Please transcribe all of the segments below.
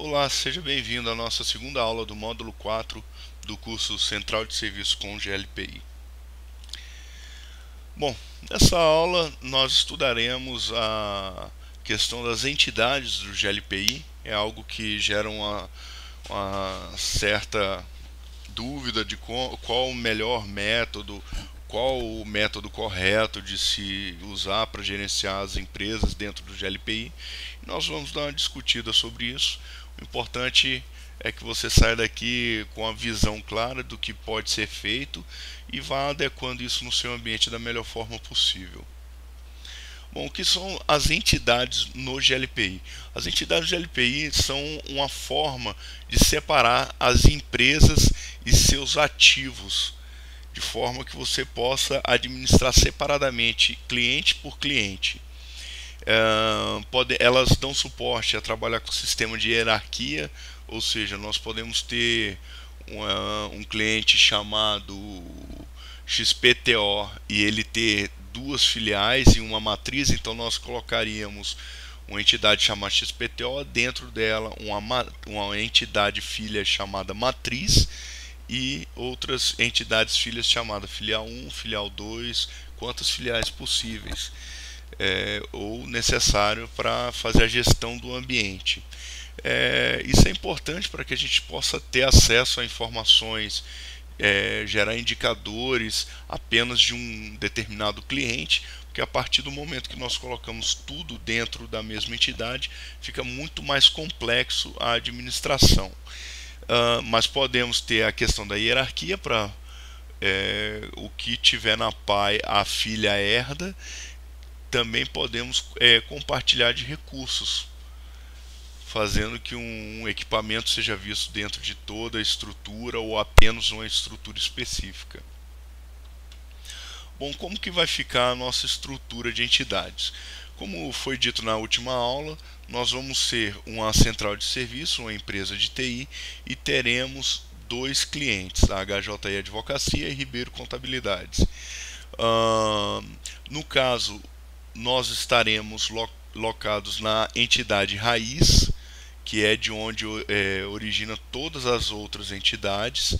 Olá, seja bem-vindo à nossa segunda aula do módulo 4 do curso Central de Serviços com GLPI. Bom, nessa aula nós estudaremos a questão das entidades do GLPI. É algo que gera uma certa dúvida de qual o melhor método, qual o método correto de se usar para gerenciar as empresas dentro do GLPI. Nós vamos dar uma discutida sobre isso. O importante é que você saia daqui com a visão clara do que pode ser feito e vá adequando isso no seu ambiente da melhor forma possível. Bom, o que são as entidades no GLPI? As entidades do GLPI são uma forma de separar as empresas e seus ativos, de forma que você possa administrar separadamente, cliente por cliente. Elas dão suporte a trabalhar com o sistema de hierarquia, ou seja, nós podemos ter um cliente chamado XPTO e ele ter duas filiais e uma matriz, então nós colocaríamos uma entidade chamada XPTO, dentro dela uma entidade filha chamada matriz e outras entidades filhas chamadas filial 1, filial 2, quantas filiais possíveis ou necessário para fazer a gestão do ambiente. Isso é importante para que a gente possa ter acesso a informações, gerar indicadores apenas de um determinado cliente, porque a partir do momento que nós colocamos tudo dentro da mesma entidade, fica muito mais complexo a administração. Mas podemos ter a questão da hierarquia para o que tiver na pai a filha herda. Também podemos compartilhar de recursos, fazendo que um equipamento seja visto dentro de toda a estrutura ou apenas uma estrutura específica. Bom, como que vai ficar a nossa estrutura de entidades? Como foi dito na última aula, nós vamos ser uma central de serviço, uma empresa de TI, e teremos dois clientes, a HJI Advocacia e Ribeiro Contabilidades. No caso, nós estaremos locados na entidade raiz, que é de onde origina todas as outras entidades.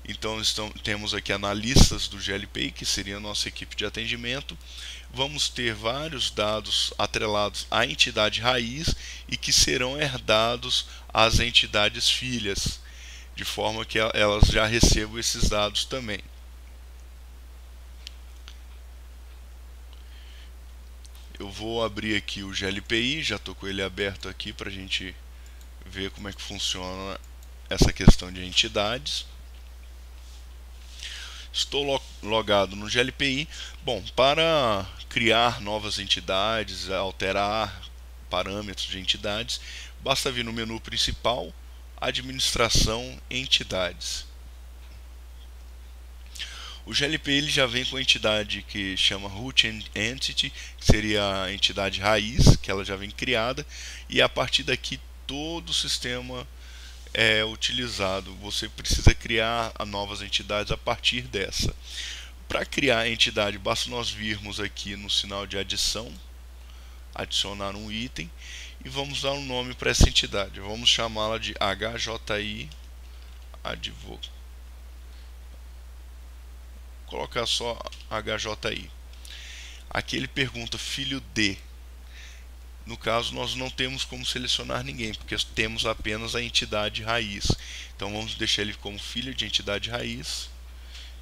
Então temos aqui analistas do GLPI, que seria a nossa equipe de atendimento. Vamos ter vários dados atrelados à entidade raiz e que serão herdados às entidades filhas, de forma que elas já recebam esses dados também. Eu vou abrir aqui o GLPI, já estou com ele aberto aqui para a gente ver como é que funciona essa questão de entidades. Estou logado no GLPI. Bom, para criar novas entidades, alterar parâmetros de entidades, basta vir no menu principal, Administração, Entidades. O GLPI ele já vem com a entidade que chama Root Entity, que seria a entidade raiz, que ela já vem criada, e a partir daqui todo o sistema é utilizado. Você precisa criar novas entidades a partir dessa. Para criar a entidade, basta nós virmos aqui no sinal de adição, adicionar um item, e vamos dar um nome para essa entidade. Vamos chamá-la de HJI Advocacia. Colocar só HJI. Aqui ele pergunta filho de. No caso, nós não temos como selecionar ninguém, porque temos apenas a entidade raiz. Então vamos deixar ele como filho de entidade raiz.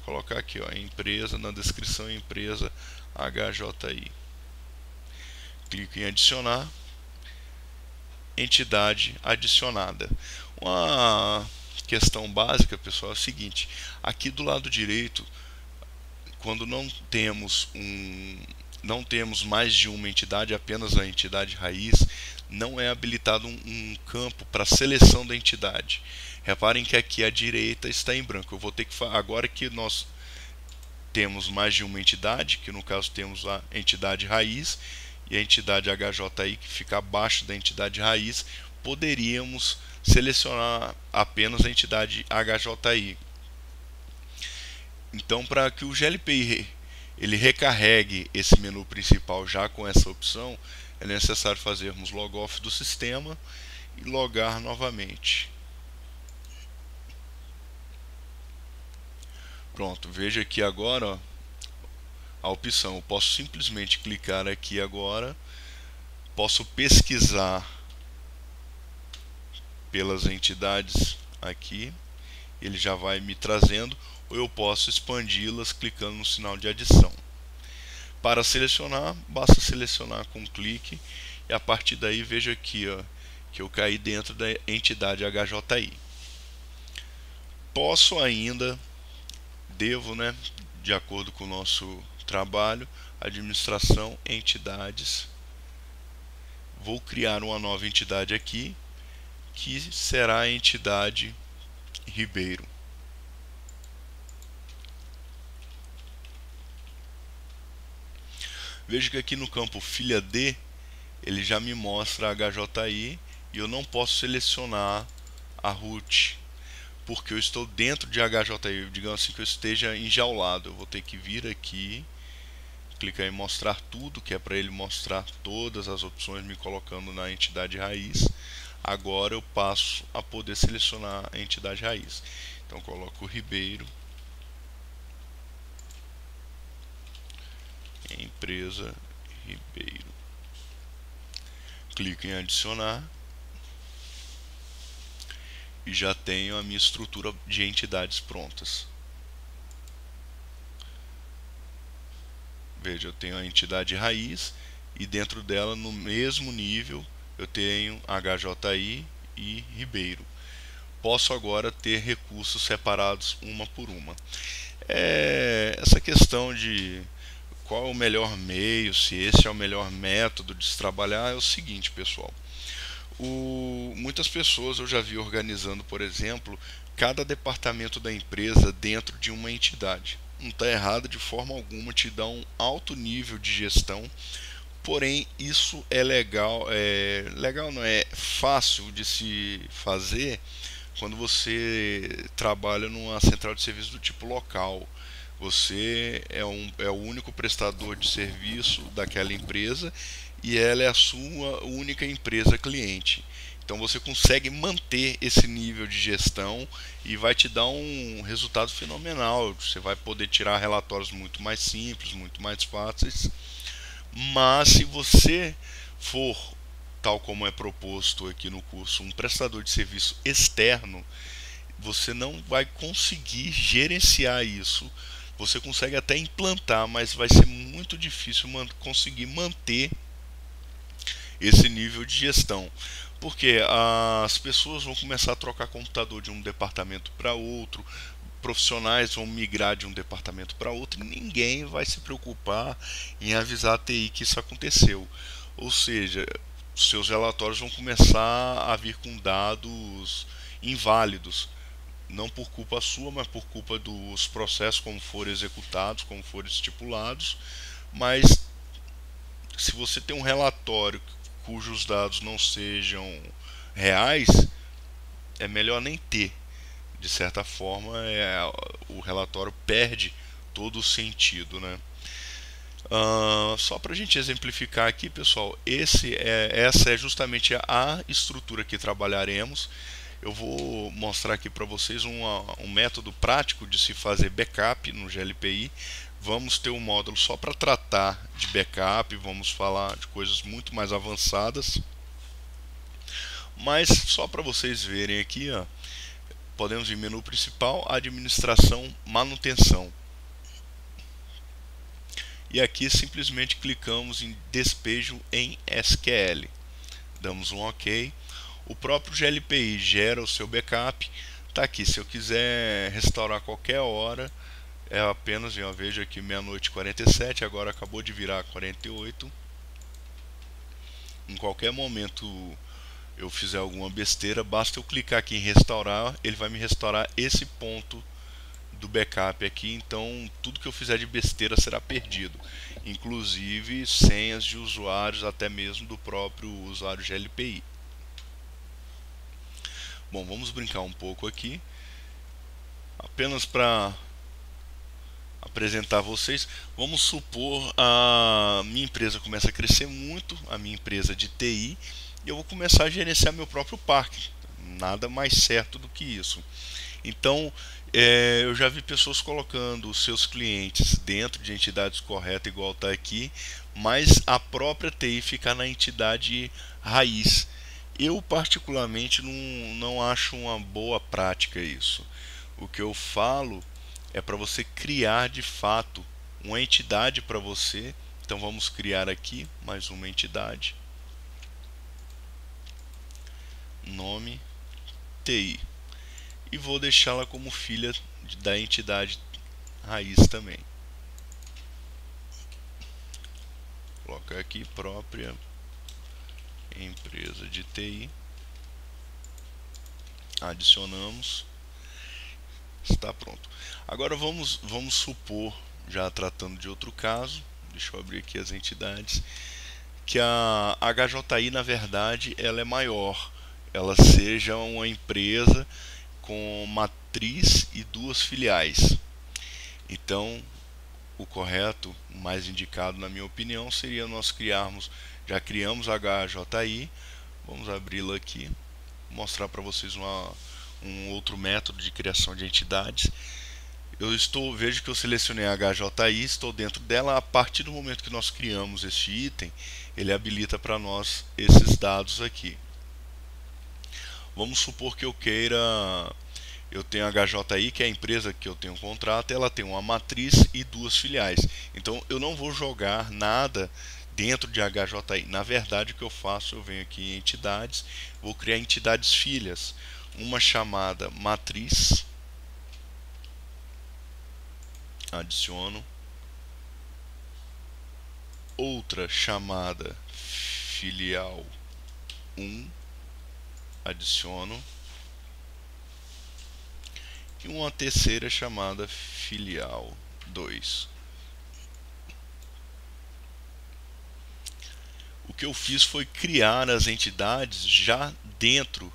Colocar aqui, ó, empresa, na descrição, empresa HJI. Clico em adicionar. Entidade adicionada. Uma questão básica, pessoal, é o seguinte: aqui do lado direito, quando não temos mais de uma entidade, apenas a entidade raiz, não é habilitado um campo para seleção da entidade. Reparem que aqui à direita está em branco. Eu vou ter que, agora que nós temos mais de uma entidade, que no caso temos a entidade raiz e a entidade HJI, que fica abaixo da entidade raiz, poderíamos selecionar apenas a entidade HJI. Então, para que o GLPI ele recarregue esse menu principal já com essa opção, é necessário fazermos logoff do sistema e logar novamente. Pronto, veja aqui agora, ó, a opção. Eu posso simplesmente clicar aqui agora, posso pesquisar pelas entidades aqui, ele já vai me trazendo, ou eu posso expandi-las clicando no sinal de adição. Para selecionar, basta selecionar com um clique e a partir daí veja aqui, ó, que eu caí dentro da entidade HJI. Posso ainda, devo, né, de acordo com o nosso trabalho, administração, entidades. Vou criar uma nova entidade aqui, que será a entidade Ribeiro. Veja que aqui no campo filha D, ele já me mostra a HJI e eu não posso selecionar a root, porque eu estou dentro de HJI, digamos assim que eu esteja enjaulado. Eu vou ter que vir aqui, clicar em mostrar tudo, que é para ele mostrar todas as opções, me colocando na entidade raiz. Agora eu passo a poder selecionar a entidade raiz. Então coloco o Ribeiro, empresa Ribeiro, clico em adicionar e já tenho a minha estrutura de entidades prontas. Veja, eu tenho a entidade raiz e dentro dela, no mesmo nível, eu tenho HJI e Ribeiro. Posso agora ter recursos separados uma por uma. Essa questão de qual é o melhor meio, se esse é o melhor método de se trabalhar, é o seguinte, pessoal. Muitas pessoas eu já vi organizando, por exemplo, cada departamento da empresa dentro de uma entidade. Não está errado de forma alguma, te dá um alto nível de gestão, porém isso é legal, legal não é fácil de se fazer quando você trabalha numa central de serviço do tipo local. Você é o único prestador de serviço daquela empresa e ela é a sua única empresa cliente. Então você consegue manter esse nível de gestão e vai te dar um resultado fenomenal. Você vai poder tirar relatórios muito mais simples, muito mais fáceis. Mas se você for, tal como é proposto aqui no curso, um prestador de serviço externo, você não vai conseguir gerenciar isso. Você consegue até implantar, mas vai ser muito difícil conseguir manter esse nível de gestão, porque as pessoas vão começar a trocar computador de um departamento para outro, profissionais vão migrar de um departamento para outro e ninguém vai se preocupar em avisar a TI que isso aconteceu. Ou seja, seus relatórios vão começar a vir com dados inválidos, não por culpa sua, mas por culpa dos processos como foram executados, como foram estipulados. Mas se você tem um relatório cujos dados não sejam reais, é melhor nem ter. De certa forma, o relatório perde todo o sentido, né? Só para a gente exemplificar aqui, pessoal, essa é justamente a estrutura que trabalharemos. Eu vou mostrar aqui para vocês um método prático de se fazer backup no GLPI. Vamos ter um módulo só para tratar de backup, vamos falar de coisas muito mais avançadas. Mas só para vocês verem aqui, ó, podemos ir em menu principal, administração, manutenção. E aqui simplesmente clicamos em despejo em SQL. Damos um OK. O próprio GLPI gera o seu backup. Tá aqui, se eu quiser restaurar a qualquer hora, é apenas, eu vejo aqui meia-noite 47, agora acabou de virar 48. Em qualquer momento eu fizer alguma besteira, basta eu clicar aqui em restaurar, ele vai me restaurar esse ponto do backup aqui. Então tudo que eu fizer de besteira será perdido, inclusive senhas de usuários, até mesmo do próprio usuário GLPI. Bom, vamos brincar um pouco aqui, apenas para apresentar a vocês. Vamos supor a minha empresa começa a crescer muito, a minha empresa de TI, e eu vou começar a gerenciar meu próprio parque. Nada mais certo do que isso. Então, eu já vi pessoas colocando os seus clientes dentro de entidades corretas, igual está aqui, mas a própria TI ficar na entidade raiz. Eu, particularmente, não acho uma boa prática isso. O que eu falo é para você criar de fato uma entidade para você. Então, vamos criar aqui mais uma entidade. Nome TI. E vou deixá-la como filha da entidade raiz também. Colocar aqui própria empresa de TI. Adicionamos. Está pronto. Agora vamos supor, já tratando de outro caso, deixa eu abrir aqui as entidades, que a HJI na verdade ela é maior, ela seja uma empresa com matriz e duas filiais. Então, o correto, o mais indicado na minha opinião, seria nós criarmos, já criamos a HJI, vamos abri-la aqui, mostrar para vocês um outro método de criação de entidades. Vejo que eu selecionei a HJI, estou dentro dela. A partir do momento que nós criamos este item, ele habilita para nós esses dados aqui. Vamos supor que eu tenho a HJI, que é a empresa que eu tenho um contrato, ela tem uma matriz e duas filiais. Então eu não vou jogar nada dentro de HJI. Na verdade, o que eu faço, eu venho aqui em entidades, vou criar entidades filhas, uma chamada matriz, adiciono, outra chamada filial 1, adiciono, e uma terceira chamada filial 2. O que eu fiz foi criar as entidades já dentro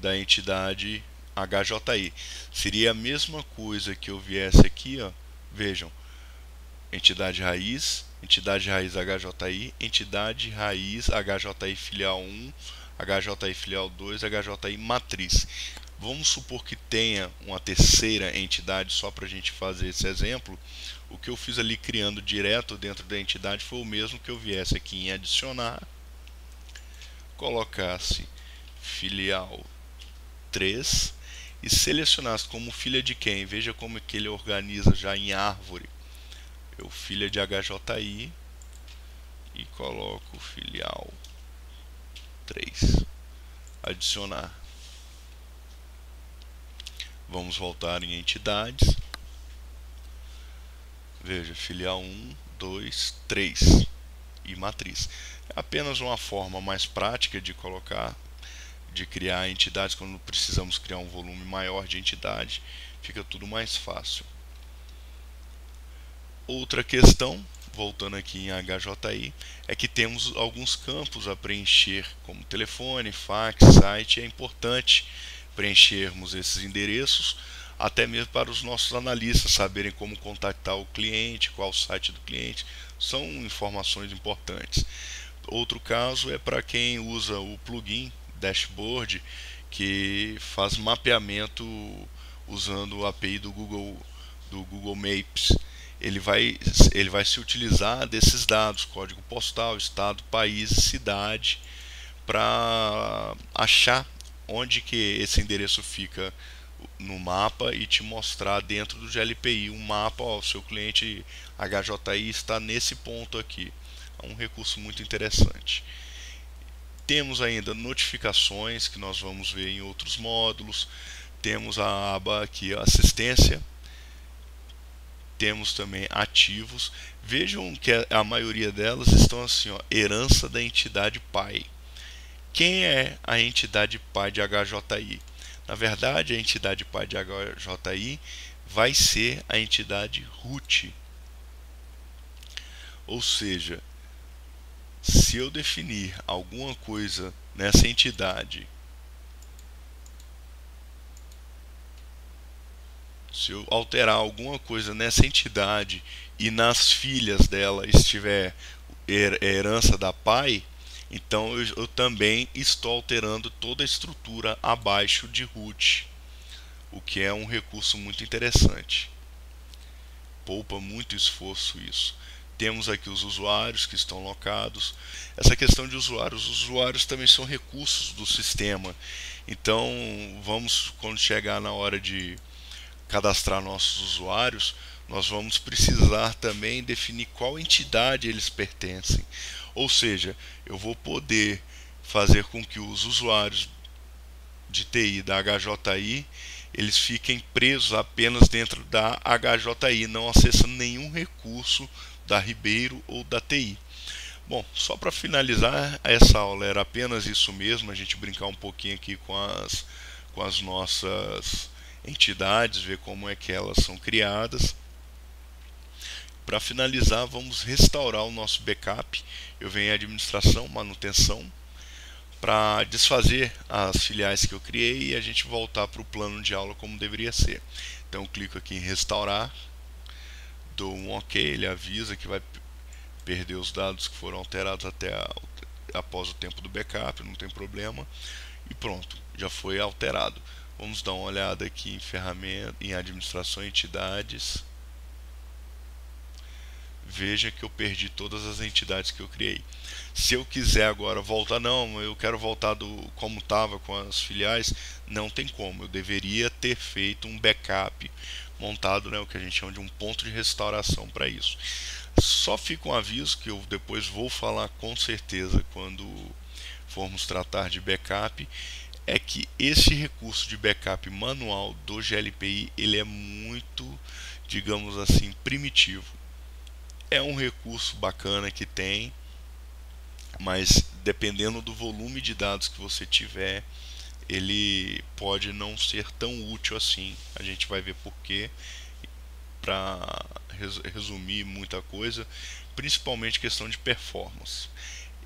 da entidade HJI. Seria a mesma coisa que eu viesse aqui, ó, vejam, entidade raiz HJI, entidade raiz HJI filial 1, HJI filial 2, HJI matriz. Vamos supor que tenha uma terceira entidade, só para a gente fazer esse exemplo. O que eu fiz ali criando direto dentro da entidade foi o mesmo que eu viesse aqui em adicionar, colocasse filial 3 e selecionasse como filha de quem. Veja como que ele organiza já em árvore. Eu filha de HJI e coloco filial 3. Adicionar. Vamos voltar em entidades. Veja, filial 1, 2, 3 e matriz. É apenas uma forma mais prática de criar entidades. Quando precisamos criar um volume maior de entidade, fica tudo mais fácil. Outra questão, voltando aqui em HJI, é que temos alguns campos a preencher, como telefone, fax, site. É importante preenchermos esses endereços, até mesmo para os nossos analistas saberem como contactar o cliente, qual o site do cliente. São informações importantes. Outro caso é para quem usa o plugin Dashboard, que faz mapeamento usando o API do Google Maps. Ele vai se utilizar desses dados, código postal, estado, país e cidade, para achar onde que esse endereço fica no mapa e te mostrar dentro do GLPI um mapa. Ó, o seu cliente HJI está nesse ponto aqui. É um recurso muito interessante. Temos ainda notificações, que nós vamos ver em outros módulos. Temos a aba aqui, assistência. Temos também ativos. Vejam que a maioria delas estão assim, ó, herança da entidade pai. Quem é a entidade pai de HJI? Na verdade, a entidade pai de HJI vai ser a entidade root. Ou seja, se eu definir alguma coisa nessa entidade, se eu alterar alguma coisa nessa entidade e nas filhas dela estiver herança da pai, Então eu também estou alterando toda a estrutura abaixo de root, o que é um recurso muito interessante. Poupa muito esforço isso. Temos aqui os usuários que estão locados. Essa questão de usuários, os usuários também são recursos do sistema. Então, vamos, quando chegar na hora de cadastrar nossos usuários, nós vamos precisar também definir qual entidade eles pertencem. Ou seja, eu vou poder fazer com que os usuários de TI da HJI eles fiquem presos apenas dentro da HJI, não acessando nenhum recurso da Ribeiro ou da TI. Bom, só para finalizar, essa aula era apenas isso mesmo, a gente brincar um pouquinho aqui com as nossas entidades, ver como é que elas são criadas. Para finalizar, vamos restaurar o nosso backup. Eu venho em administração, manutenção, para desfazer as filiais que eu criei e a gente voltar para o plano de aula como deveria ser. Então eu clico aqui em restaurar, dou um OK, ele avisa que vai perder os dados que foram alterados após o tempo do backup, não tem problema, e pronto, já foi alterado. Vamos dar uma olhada aqui em ferramenta, em administração e entidades. Veja que eu perdi todas as entidades que eu criei. Se eu quiser agora voltar, não, eu quero voltar do como estava com as filiais, não tem como. Eu deveria ter feito um backup montado, né, o que a gente chama de um ponto de restauração para isso. Só fica um aviso que eu depois vou falar com certeza quando formos tratar de backup, é que esse recurso de backup manual do GLPI ele é muito, digamos assim, primitivo. É um recurso bacana que tem, mas dependendo do volume de dados que você tiver, ele pode não ser tão útil assim. A gente vai ver porquê, para resumir muita coisa, principalmente questão de performance.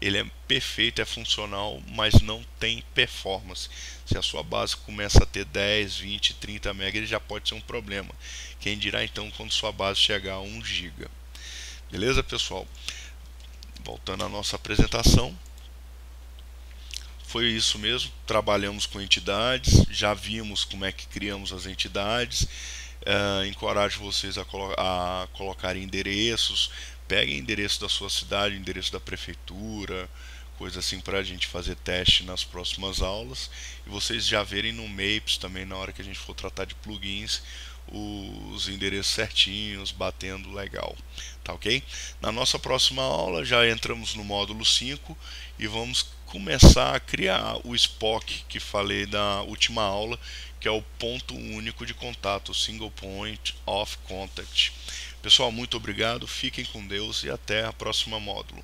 Ele é perfeito, é funcional, mas não tem performance. Se a sua base começa a ter 10, 20, 30 MB, ele já pode ser um problema. Quem dirá então quando sua base chegar a 1 GB. Beleza, pessoal? Voltando à nossa apresentação, foi isso mesmo. Trabalhamos com entidades, já vimos como é que criamos as entidades. Encorajo vocês a colocar endereços. Peguem endereço da sua cidade, endereço da prefeitura, coisa assim, para a gente fazer teste nas próximas aulas. E vocês já verem no Maps também, na hora que a gente for tratar de plugins, os endereços certinhos, batendo legal, tá ok? Na nossa próxima aula já entramos no módulo 5 e vamos começar a criar o SPOC que falei na última aula, que é o ponto único de contato, Single Point of Contact. Pessoal, muito obrigado, fiquem com Deus e até a próxima módulo.